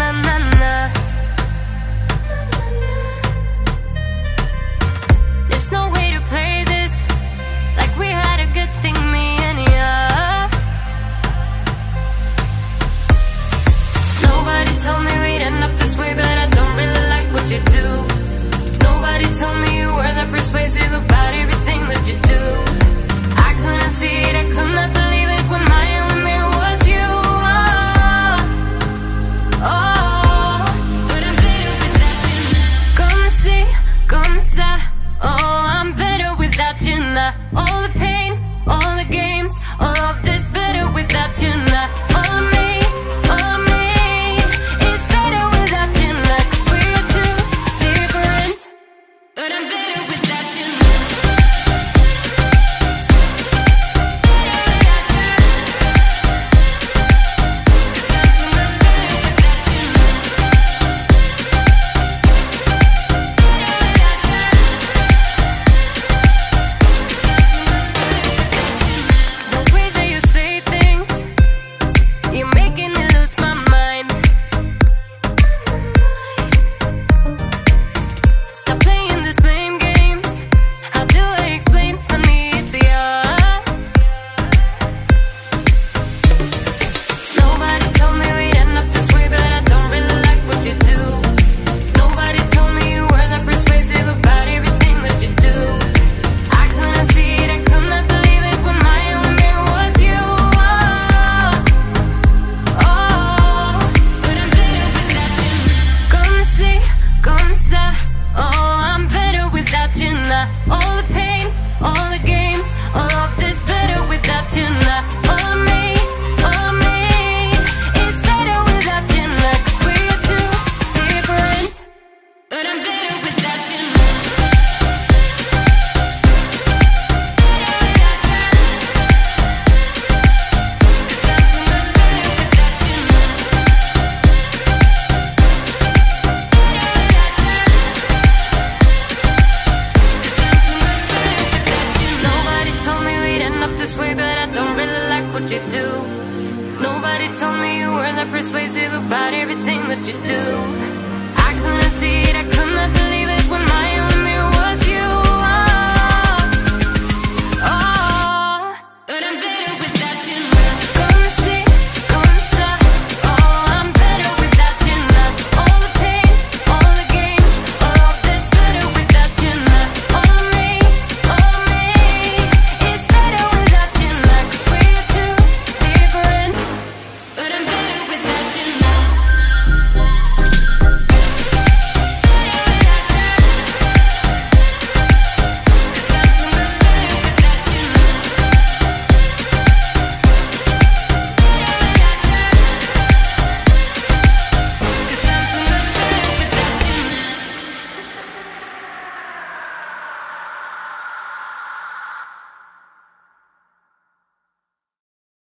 na na na. There's no way to play this like we had a good thing, me and ya. Nobody told me we'd end up this way, but I don't really like what you do. Nobody told me you were that persuasive about everything that you do. I couldn't see it, I could not believe it when my only mirror was you. Oh, but I'm better without you. Come see, come sa. Oh, I'm better without you now. All the pain, all the games, all of this better without you now. All of me, it's better without you now. 'Cause we're too different, but I'm better without you now. All the pain, all the games, all of this better without you now. All of me, it's better without you now. 'Cause we're too different, but I'm better without you now. This way, but I don't really like what you do. Nobody told me you were that persuasive about everything that you do.